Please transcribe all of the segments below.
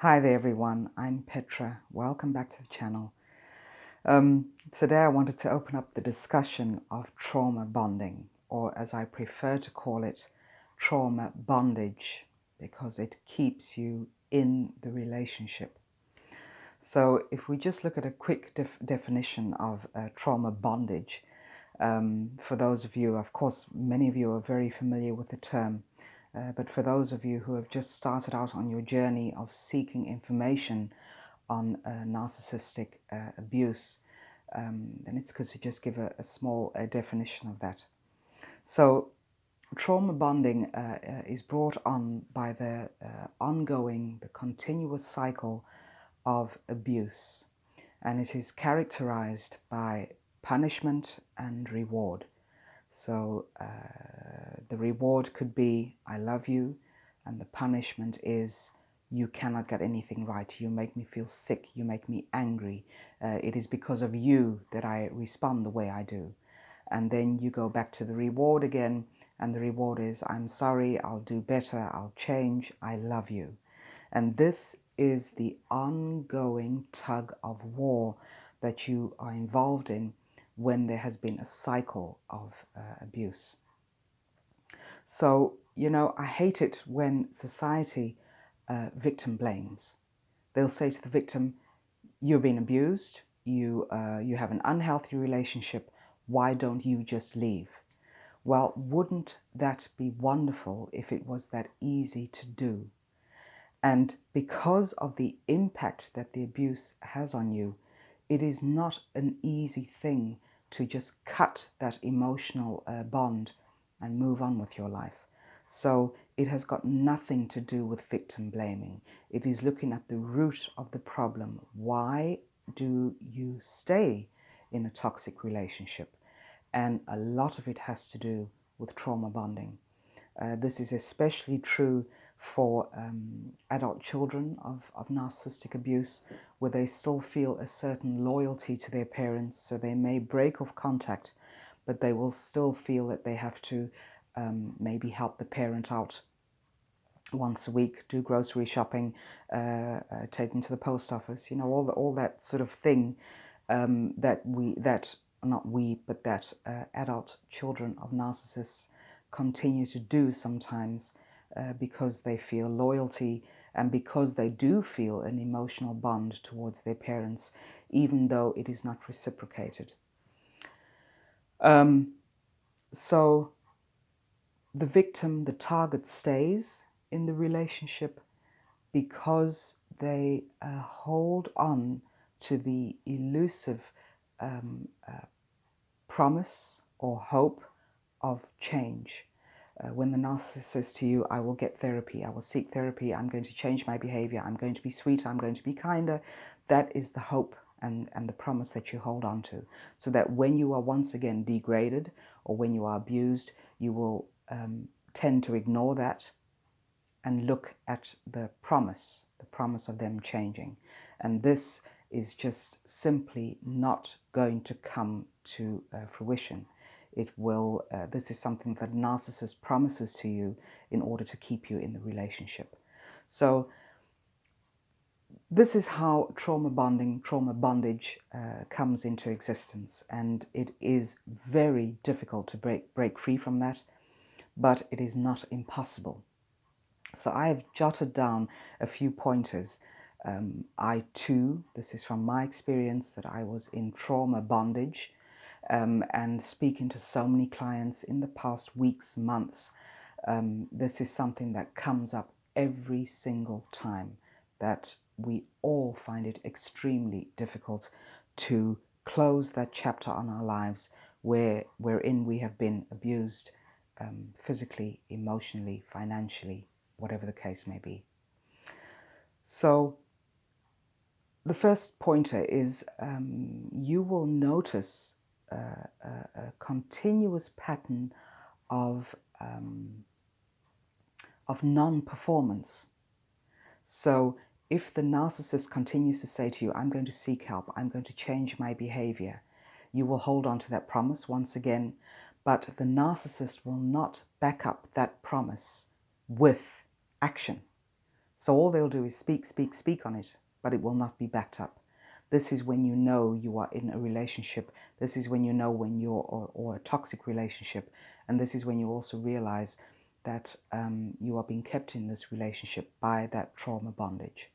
Hi there everyone, I'm Petra. Welcome back to the channel. Today I wanted to open up the discussion of trauma bonding, or as I prefer to call it, trauma bondage, because it keeps you in the relationship. So if we just look at a quick definition of trauma bondage, for those of you, of course, many of you are very familiar with the term, but for those of you who have just started out on your journey of seeking information on narcissistic abuse, then it's good to just give a small definition of that. So trauma bonding is brought on by the the continuous cycle of abuse, and it is characterized by punishment and reward. So the reward could be, I love you, and the punishment is, you cannot get anything right. You make me feel sick. You make me angry. It is because of you that I respond the way I do. And then you go back to the reward again, and the reward is, I'm sorry, I'll do better, I'll change, I love you. And this is the ongoing tug of war that you are involved in when there has been a cycle of abuse. So, I hate it when society victim blames. They'll say to the victim, you're being abused, you have an unhealthy relationship, why don't you just leave? Well, wouldn't that be wonderful if it was that easy to do? And because of the impact that the abuse has on you, it is not an easy thing to just cut that emotional bond and move on with your life. So it has got nothing to do with victim blaming. It is looking at the root of the problem. Why do you stay in a toxic relationship? And a lot of it has to do with trauma bonding. This is especially true for adult children of narcissistic abuse, where they still feel a certain loyalty to their parents, so they may break off contact, but they will still feel that they have to maybe help the parent out once a week, do grocery shopping, take them to the post office, all that sort of thing that adult children of narcissists continue to do sometimes because they feel loyalty and because they do feel an emotional bond towards their parents, even though it is not reciprocated. So the victim, the target, stays in the relationship because they hold on to the elusive promise or hope of change. When the narcissist says to you, I will get therapy, I will seek therapy, I'm going to change my behavior, I'm going to be sweeter, I'm going to be kinder, that is the hope and the promise that you hold on to. So that when you are once again degraded or when you are abused, you will tend to ignore that and look at the promise of them changing. And this is just simply not going to come to fruition. It will. This is something that a narcissist promises to you in order to keep you in the relationship. So this is how trauma bondage comes into existence, and it is very difficult to break free from that, but it is not impossible. So I've jotted down a few pointers. I too, this is from my experience, that I was in trauma bondage, and speaking to so many clients in the past weeks, months. This is something that comes up every single time, that we all find it extremely difficult to close that chapter on our lives wherein we have been abused physically, emotionally, financially, whatever the case may be. So the first pointer is you will notice a continuous pattern of non-performance. So if the narcissist continues to say to you, I'm going to seek help, I'm going to change my behavior, you will hold on to that promise once again, but the narcissist will not back up that promise with action. So all they'll do is speak, speak, speak on it, but it will not be backed up. This is when you know you are in a relationship. This is when you know when you're or a toxic relationship. And this is when you also realize that you are being kept in this relationship by that trauma bondage.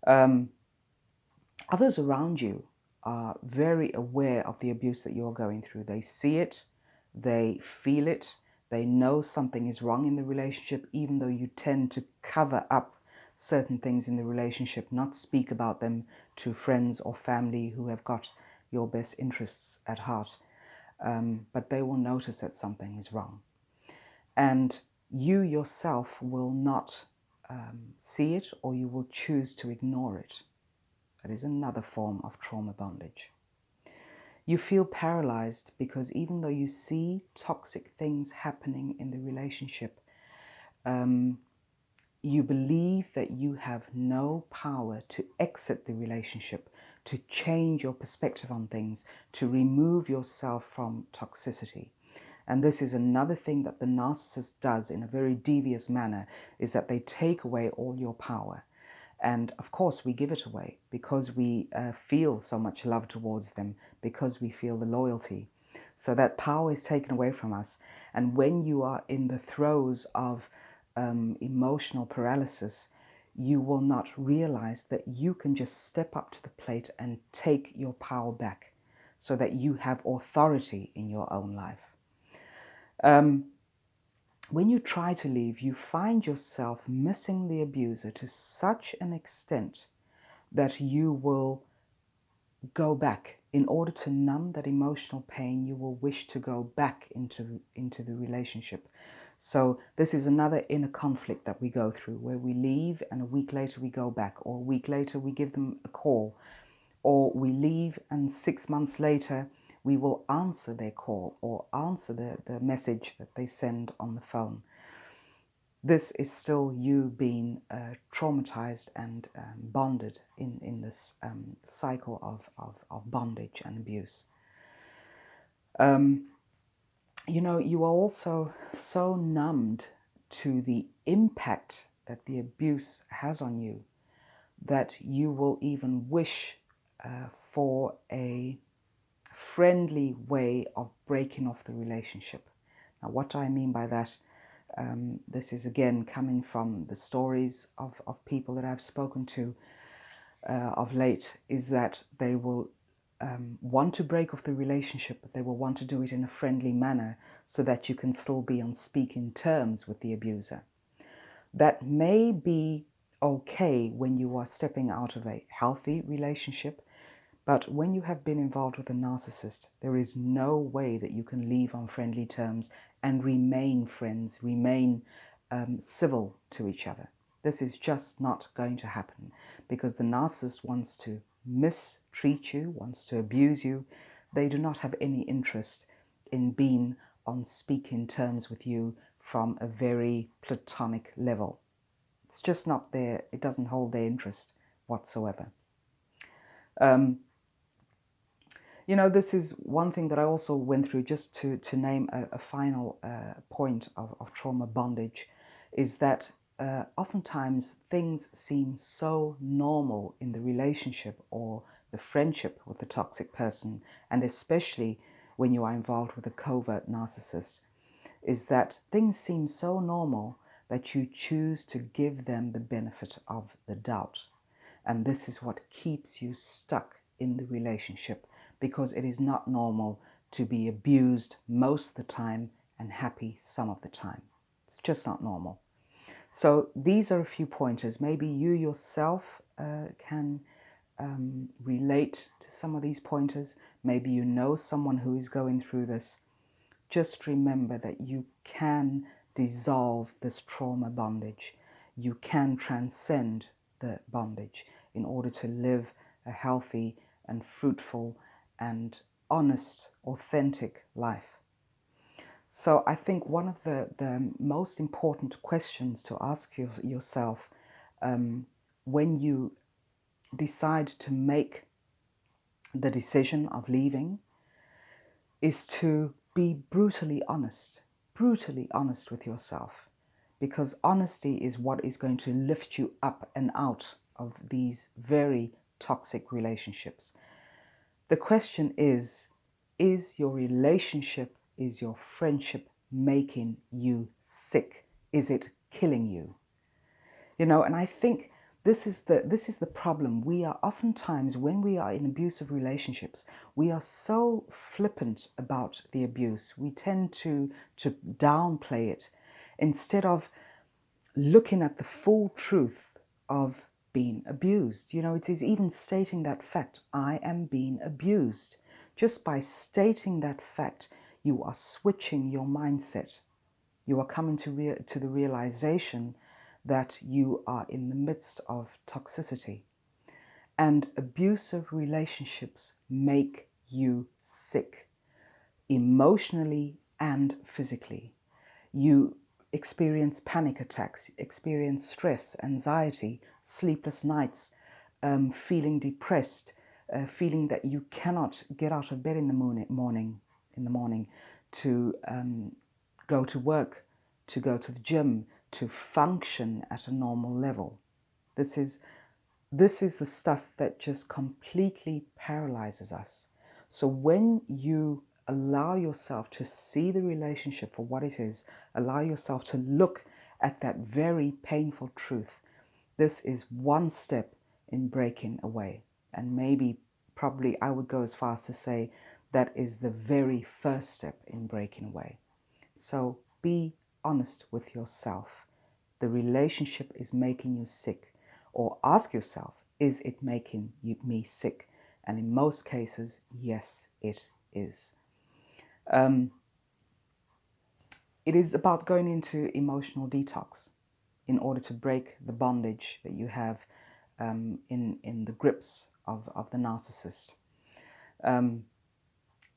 Others around you are very aware of the abuse that you're going through. They see it, they feel it, they know something is wrong in the relationship, even though you tend to cover up certain things in the relationship, not speak about them to friends or family who have got your best interests at heart. But they will notice that something is wrong. And you yourself will not see it, or you will choose to ignore it. That is another form of trauma bondage. You feel paralyzed because even though you see toxic things happening in the relationship, you believe that you have no power to exit the relationship, to change your perspective on things, to remove yourself from toxicity. And this is another thing that the narcissist does in a very devious manner, is that they take away all your power. And of course, we give it away because we feel so much love towards them, because we feel the loyalty. So that power is taken away from us. And when you are in the throes of emotional paralysis, you will not realize that you can just step up to the plate and take your power back so that you have authority in your own life. When you try to leave, you find yourself missing the abuser to such an extent that you will go back. In order to numb that emotional pain, you will wish to go back into the relationship. So this is another inner conflict that we go through, where we leave and a week later we go back, or a week later we give them a call, or we leave and 6 months later we will answer their call or answer the message that they send on the phone. This is still you being traumatized and bonded in this cycle of bondage and abuse. You know, you are also so numbed to the impact that the abuse has on you that you will even wish for a friendly way of breaking off the relationship. Now, what do I mean by that? This is again coming from the stories of people that I've spoken to of late, is that they will want to break off the relationship, but they will want to do it in a friendly manner so that you can still be on speaking terms with the abuser. That may be okay when you are stepping out of a healthy relationship, but when you have been involved with a narcissist, there is no way that you can leave on friendly terms and remain friends, remain civil to each other. This is just not going to happen, because the narcissist wants to mistreat you, wants to abuse you. They do not have any interest in being on speaking terms with you from a very platonic level. It's just not there. It doesn't hold their interest whatsoever. You know, this is one thing that I also went through, just to name a final point of trauma bondage, is that oftentimes things seem so normal in the relationship or the friendship with the toxic person, and especially when you are involved with a covert narcissist, is that things seem so normal that you choose to give them the benefit of the doubt. And this is what keeps you stuck in the relationship, because it is not normal to be abused most of the time and happy some of the time. It's just not normal. So these are a few pointers. Maybe you yourself can relate to some of these pointers. Maybe you know someone who is going through this. Just remember that you can dissolve this trauma bondage. You can transcend the bondage in order to live a healthy and fruitful and honest, authentic life. So I think one of the most important questions to ask yourself when you decide to make the decision of leaving is to be brutally honest with yourself. because honesty is what is going to lift you up and out of these very toxic relationships. The question is your relationship, is your friendship making you sick? Is it killing you? You know, and I think this is the problem. We are oftentimes, when we are in abusive relationships, we are so flippant about the abuse. We tend to downplay it instead of looking at the full truth of being abused. You know, it is even stating that fact, I am being abused. Just by stating that fact, you are switching your mindset. You are coming to the realization that you are in the midst of toxicity. And abusive relationships make you sick, emotionally and physically. You experience panic attacks, experience stress, anxiety, sleepless nights, feeling depressed, feeling that you cannot get out of bed in the morning to go to work, to go to the gym, to function at a normal level. This is the stuff that just completely paralyzes us. So when you allow yourself to see the relationship for what it is, allow yourself to look at that very painful truth, this is one step in breaking away. And maybe, probably, I would go as far as to say that is the very first step in breaking away. So be honest with yourself. The relationship is making you sick. Or ask yourself, is it making me sick? And in most cases, yes, it is. It is about going into emotional detox in order to break the bondage that you have in the grips of the narcissist.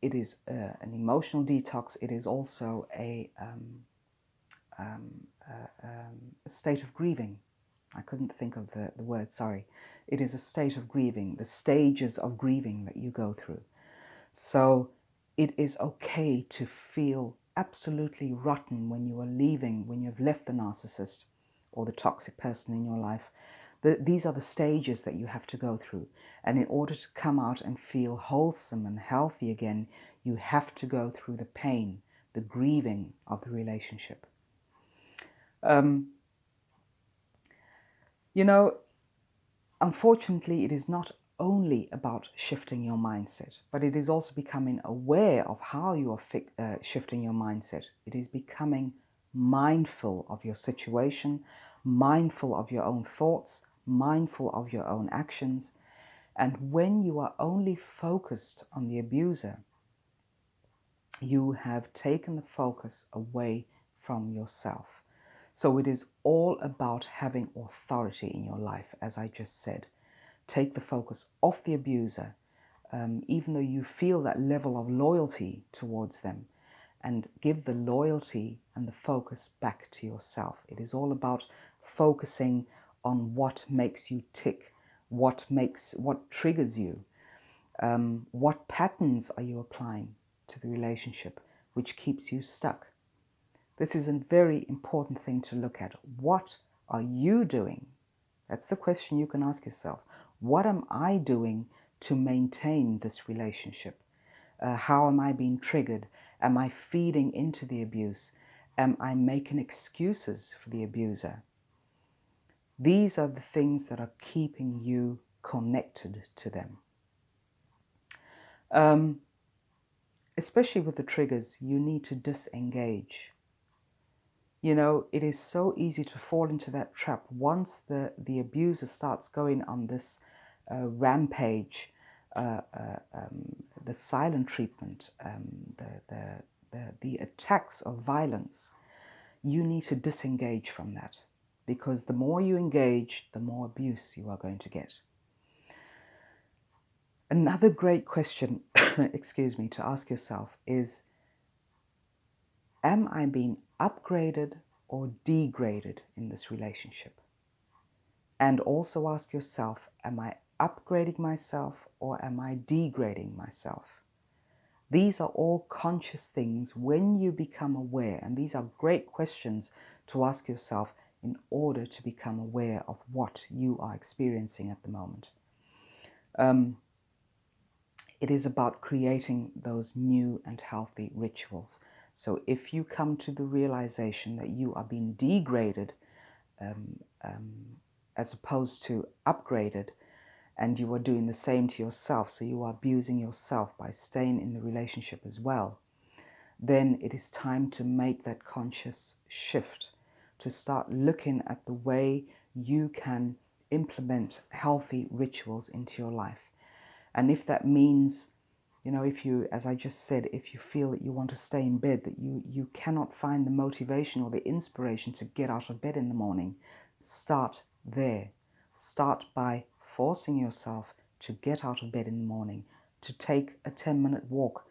It is an emotional detox. It is also a state of grieving. I couldn't think of the word, sorry. It is a state of grieving, the stages of grieving that you go through. So it is okay to feel absolutely rotten when you are leaving, when you've left the narcissist or the toxic person in your life. These are the stages that you have to go through. And in order to come out and feel wholesome and healthy again, you have to go through the pain, the grieving of the relationship. You know, unfortunately, it is not only about shifting your mindset, but it is also becoming aware of how you are shifting your mindset. It is becoming mindful of your situation, mindful of your own thoughts, mindful of your own actions. And when you are only focused on the abuser, you have taken the focus away from yourself. So it is all about having authority in your life, as I just said. Take the focus off the abuser, even though you feel that level of loyalty towards them, and give the loyalty and the focus back to yourself. It is all about focusing on what makes you tick, what triggers you, what patterns are you applying to the relationship which keeps you stuck. This is a very important thing to look at. What are you doing? That's the question you can ask yourself. What am I doing to maintain this relationship? How am I being triggered? Am I feeding into the abuse? Am I making excuses for the abuser? These are the things that are keeping you connected to them. Especially with the triggers, you need to disengage. You know, it is so easy to fall into that trap once the abuser starts going on this rampage, the silent treatment, the attacks of violence. You need to disengage from that, because the more you engage, the more abuse you are going to get. Another great question, excuse me, to ask yourself is, am I being upgraded or degraded in this relationship? And also ask yourself, am I upgrading myself or am I degrading myself? These are all conscious things when you become aware, and these are great questions to ask yourself in order to become aware of what you are experiencing at the moment. It is about creating those new and healthy rituals. So if you come to the realization that you are being degraded as opposed to upgraded, and you are doing the same to yourself, so you are abusing yourself by staying in the relationship as well, then it is time to make that conscious shift, to start looking at the way you can implement healthy rituals into your life. And if that means, if you, as I just said, if you feel that you want to stay in bed, that you cannot find the motivation or the inspiration to get out of bed in the morning, start there. Start by forcing yourself to get out of bed in the morning, to take a 10-minute walk,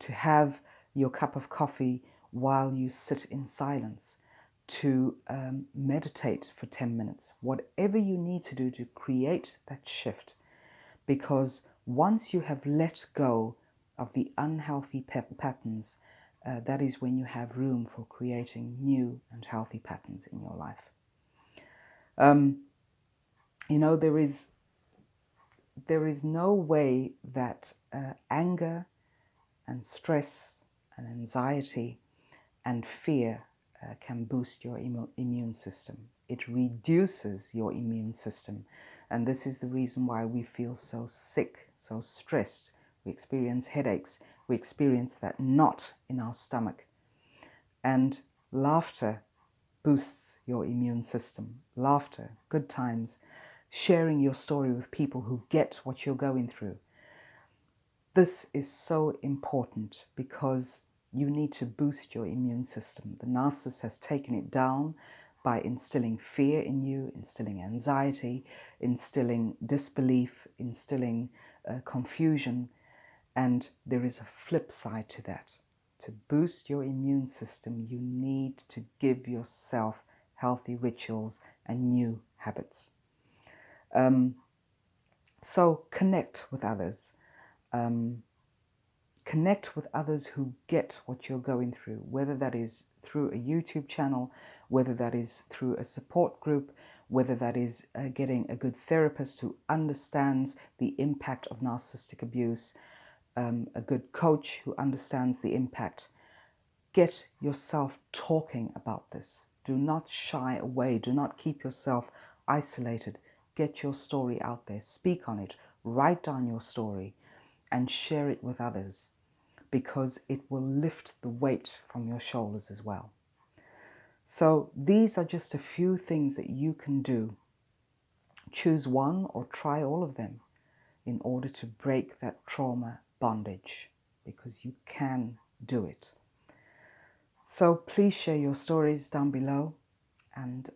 to have your cup of coffee while you sit in silence, to meditate for 10 minutes, whatever you need to do to create that shift. Because once you have let go of the unhealthy patterns, that is when you have room for creating new and healthy patterns in your life. There is no way that anger and stress and anxiety and fear can boost your immune system. It reduces your immune system. And this is the reason why we feel so sick, so stressed. We experience headaches. We experience that knot in our stomach. And laughter boosts your immune system. Laughter, good times, sharing your story with people who get what you're going through. This is so important because you need to boost your immune system. The narcissist has taken it down by instilling fear in you, instilling anxiety, instilling disbelief, instilling confusion. And there is a flip side to that. To boost your immune system, you need to give yourself healthy rituals and new habits. So connect with others. Connect with others who get what you're going through, whether that is through a YouTube channel, whether that is through a support group, whether that is getting a good therapist who understands the impact of narcissistic abuse, a good coach who understands the impact. Get yourself talking about this. Do not shy away. Do not keep yourself isolated. Get your story out there. Speak on it. Write down your story and share it with others, because it will lift the weight from your shoulders as well. So these are just a few things that you can do. Choose one or try all of them in order to break that trauma bondage, because you can do it. So please share your stories down below, and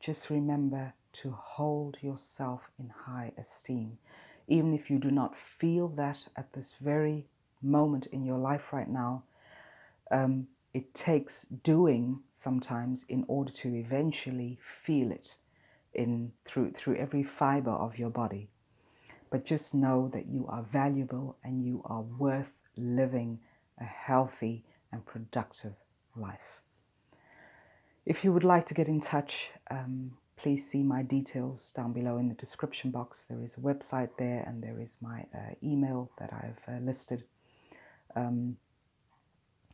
just remember to hold yourself in high esteem. Even if you do not feel that at this very moment in your life right now, it takes doing sometimes in order to eventually feel it through every fiber of your body. But just know that you are valuable and you are worth living a healthy and productive life. If you would like to get in touch, please see my details down below in the description box. There is a website there, and there is my email that I've listed.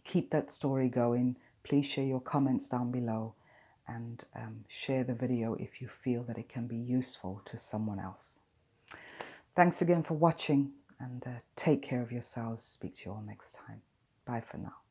Keep that story going. Please share your comments down below, and share the video if you feel that it can be useful to someone else. Thanks again for watching, and take care of yourselves. Speak to you all next time. Bye for now.